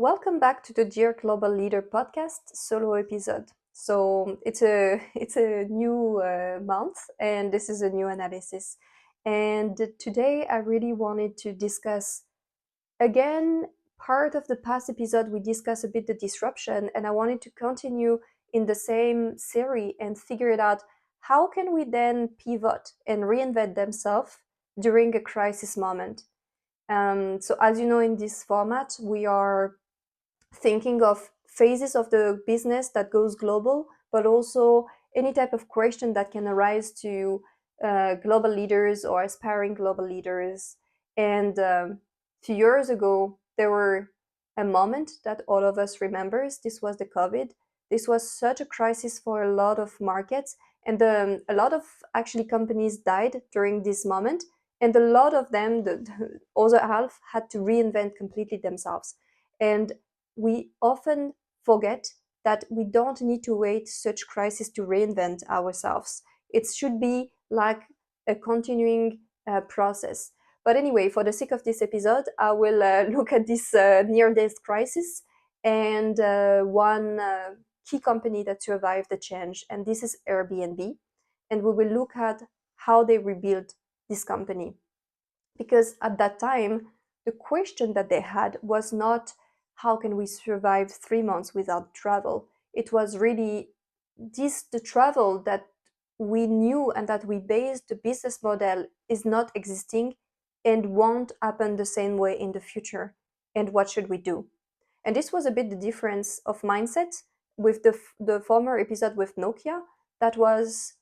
Welcome back to the Dear Global Leader podcast solo episode. So it's a new month, and this is a new analysis. And today I really wanted to discuss again part of the past episode. We discussed a bit the disruption, and I wanted to continue in the same series and figure it out. How can we then pivot and reinvent themselves during a crisis moment? So as you know, in this format, we are thinking of phases of the business that goes global, but also any type of question that can arise to global leaders or aspiring global leaders. And a few years ago, there were a moment that all of us remembers. This was the COVID. This was such a crisis for a lot of markets, and a lot of actually companies died during this moment. And a lot of them, the other half, had to reinvent completely themselves. And we often forget that we don't need to wait such crisis to reinvent ourselves. It should be like a continuing process. But anyway, for the sake of this episode, I will look at this near-death crisis and one key company that survived the change, and this is Airbnb. And we will look at how they rebuilt this company. Because at that time, the question that they had was not how can we survive 3 months without travel? It was really the travel that we knew and that we based the business model is not existing and won't happen the same way in the future. And what should we do? And this was a bit the difference of mindset with the former episode with Nokia. That was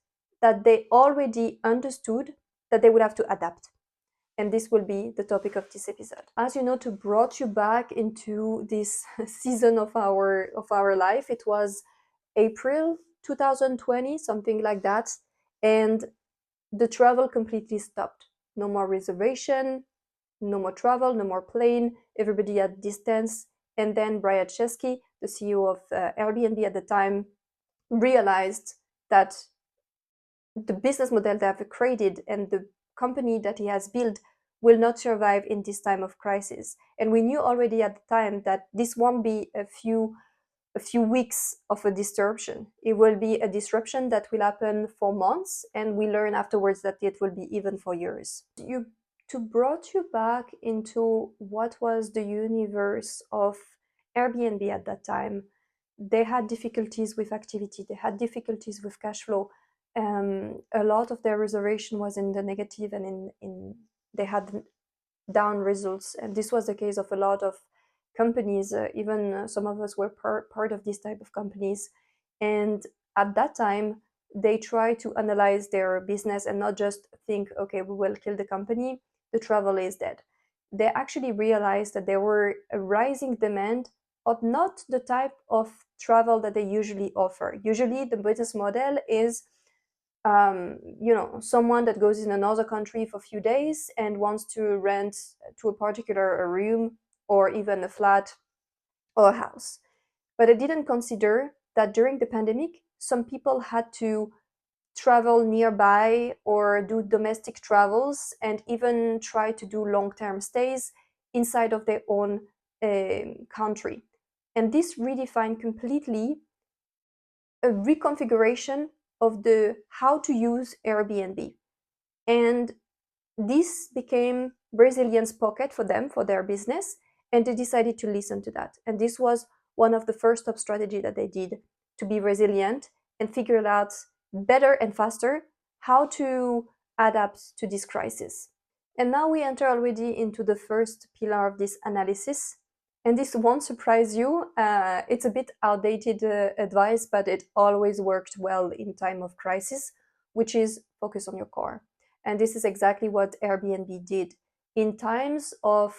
that they already understood that they would have to adapt, and this will be the topic of this episode. As you know, to brought you back into this season of our life, it was April 2020, something like that, and the travel completely stopped. No more reservation, no more travel, no more plane, everybody at distance. And then Brian Chesky, the CEO of Airbnb at the time, realized that the business model they have created and the company that he has built will not survive in this time of crisis. And we knew already at the time that this won't be a few weeks of a disruption. It will be a disruption that will happen for months, and we learn afterwards that it will be even for years. To brought you back into what was the universe of Airbnb at that time. They had difficulties with activity, they had difficulties with cash flow. A lot of their reservation was in the negative, and they had down results, and this was the case of a lot of companies. Even some of us were part of this type of companies, and at that time they try to analyze their business and not just think, okay, we will kill the company, the travel is dead. They actually realized that there were a rising demand of not the type of travel that they usually offer. Usually the business model is someone that goes in another country for a few days and wants to rent to a particular room or even a flat or a house. But I didn't consider that during the pandemic, some people had to travel nearby or do domestic travels and even try to do long-term stays inside of their own country. And this redefined completely a reconfiguration of the how to use Airbnb. And this became Brazilians' pocket for them, for their business, and they decided to listen to that. And this was one of the first top strategy that they did, to be resilient and figure out better and faster how to adapt to this crisis. And now we enter already into the first pillar of this analysis. And this won't surprise you. It's a bit outdated advice, but it always worked well in time of crisis, which is focus on your core. And this is exactly what Airbnb did. In times of,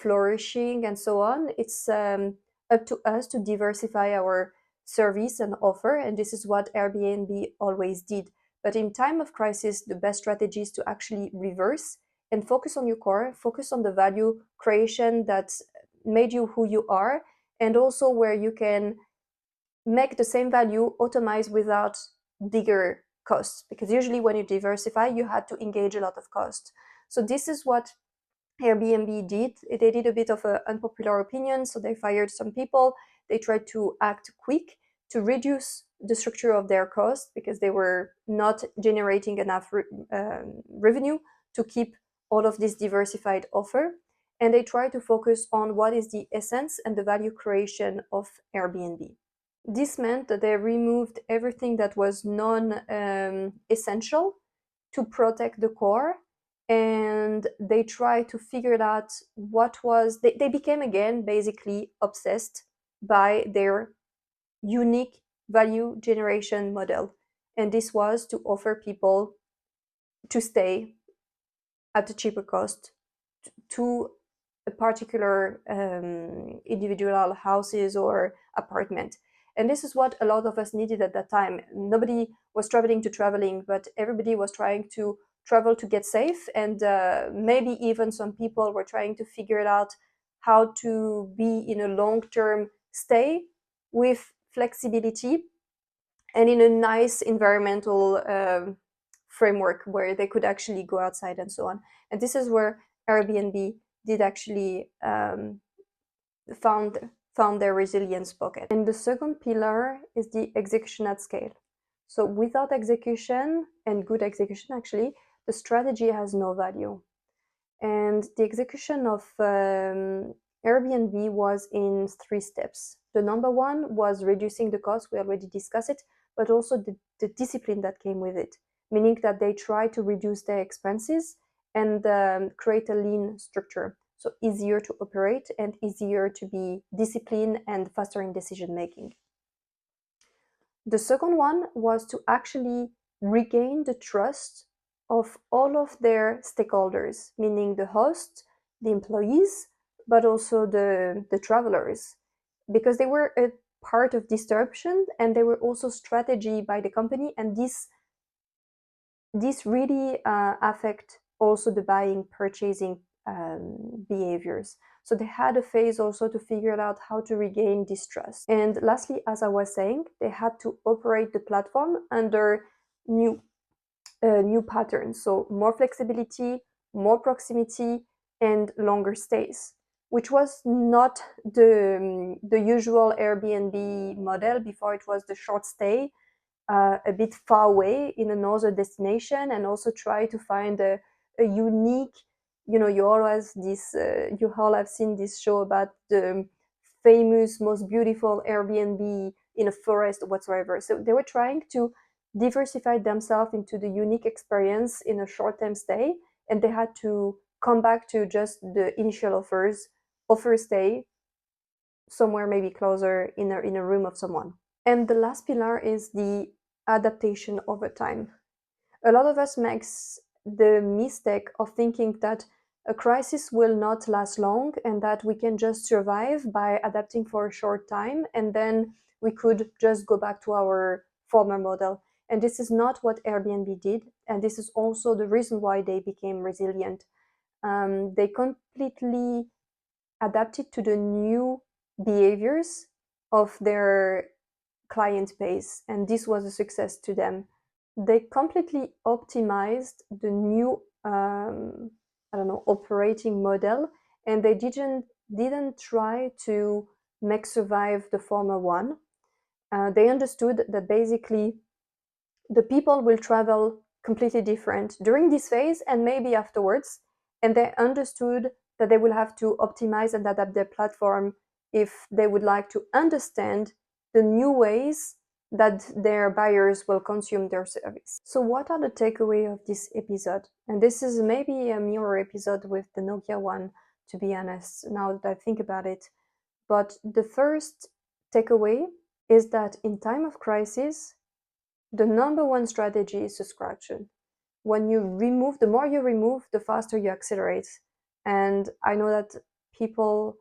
flourishing and so on, it's up to us to diversify our service and offer. And this is what Airbnb always did. But in time of crisis, the best strategy is to actually reverse and focus on your core, focus on the value creation that made you who you are, and also where you can make the same value automate without bigger costs. Because usually when you diversify, you had to engage a lot of cost. So this is what Airbnb did. They did a bit of an unpopular opinion, so they fired some people. They tried to act quick to reduce the structure of their cost because they were not generating enough revenue to keep all of this diversified offer. And they try to focus on what is the essence and the value creation of Airbnb. This meant that they removed everything that was non essential to protect the core, and they tried to figure out what was they became again basically obsessed by their unique value generation model, and this was to offer people to stay at a cheaper cost to a particular individual houses or apartment. And this is what a lot of us needed at that time. Nobody was traveling, but everybody was trying to travel to get safe. And maybe even some people were trying to figure it out how to be in a long-term stay with flexibility and in a nice environmental framework where they could actually go outside and so on. And this is where Airbnb did actually found found their resilience pocket. And the second pillar is the execution at scale. So without execution, and good execution actually, the strategy has no value. And the execution of Airbnb was in 3 steps. The number one was reducing the cost, we already discussed it, but also the discipline that came with it, meaning that they try to reduce their expenses and create a lean structure. So easier to operate and easier to be disciplined and faster in decision making. The second one was to actually regain the trust of all of their stakeholders, meaning the host, the employees, but also the travelers, because they were a part of disruption and they were also strategy by the company, and this really affect also the buying, purchasing behaviors. So they had a phase also to figure out how to regain this trust. And lastly, as I was saying, they had to operate the platform under new patterns. So more flexibility, more proximity, and longer stays, which was not the usual Airbnb model. Before it was the short stay, a bit far away in another destination, and also try to find a unique, you always this you all have seen this show about the famous most beautiful Airbnb in a forest or whatsoever. So they were trying to diversify themselves into the unique experience in a short-term stay, and they had to come back to just the initial offer stay somewhere maybe closer in a room of someone. And the last pillar is the adaptation over time. A lot of us makes the mistake of thinking that a crisis will not last long and that we can just survive by adapting for a short time and then we could just go back to our former model. And this is not what Airbnb did, and this is also the reason why they became resilient. They completely adapted to the new behaviors of their client base, and this was a success to them. They completely optimized the new operating model, and they didn't try to make survive the former one. They understood that basically the people will travel completely different during this phase and maybe afterwards, and they understood that they will have to optimize and adapt their platform if they would like to understand the new ways that their buyers will consume their service. So what are the takeaway of this episode? And this is maybe a mirror episode with the Nokia one, to be honest, now that I think about it. But the first takeaway is that in time of crisis, the number one strategy is subtraction. When you remove, the more you remove, the faster you accelerate. And I know that people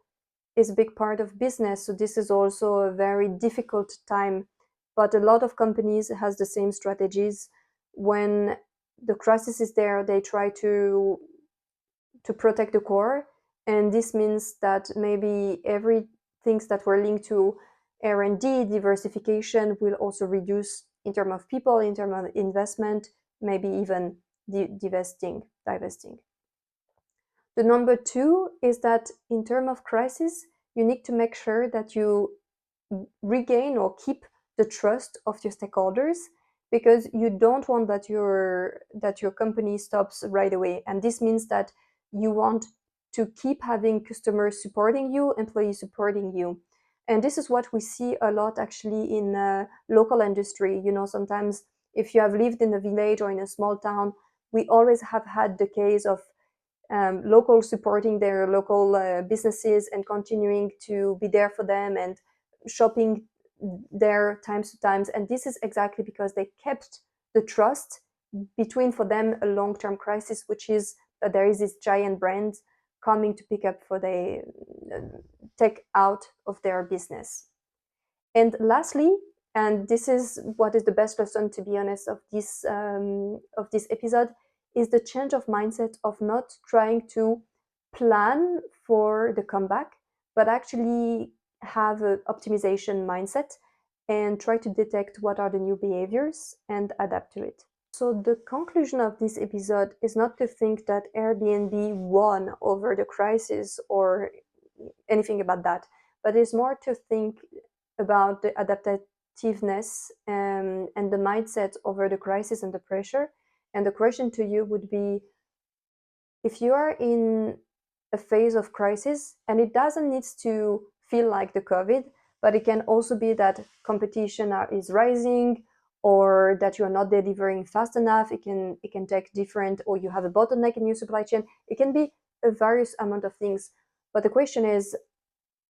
is a big part of business, so this is also a very difficult time. But a lot of companies has the same strategies. When the crisis is there, they try to protect the core, and this means that maybe every things that were linked to R&D diversification will also reduce in terms of people, in terms of investment, maybe even divesting. The number two is that in terms of crisis, you need to make sure that you regain or keep the trust of your stakeholders, because you don't want that your company stops right away. And this means that you want to keep having customers supporting you, employees supporting you. And this is what we see a lot actually in local industry. Sometimes if you have lived in a village or in a small town, we always have had the case of local supporting their local businesses and continuing to be there for them and shopping there times to times. And this is exactly because they kept the trust between for them a long-term crisis, which is that there is this giant brand coming to pick up for the take out of their business. And lastly, and this is what is the best lesson, to be honest, of this episode, is the change of mindset of not trying to plan for the comeback, but actually have an optimization mindset and try to detect what are the new behaviors and adapt to it. So the conclusion of this episode is not to think that Airbnb won over the crisis or anything about that, but it's more to think about the adaptativeness and the mindset over the crisis and the pressure. And the question to you would be, if you are in a phase of crisis, and it doesn't need to feel like the COVID, but it can also be that competition is rising, or that you're not delivering fast enough. It can take different, or you have a bottleneck in your supply chain. It can be a various amount of things. But the question is,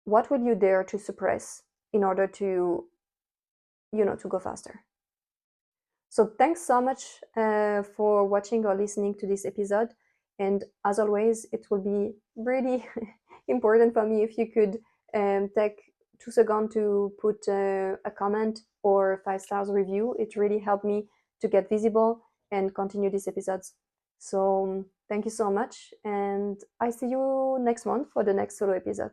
what would you dare to suppress in order to go faster? So thanks so much for watching or listening to this episode. And as always, it will be really important for me if you could take 2 seconds to put a comment or 5 stars review. It really helped me to get visible and continue these episodes. So thank you so much. And I see you next month for the next solo episode.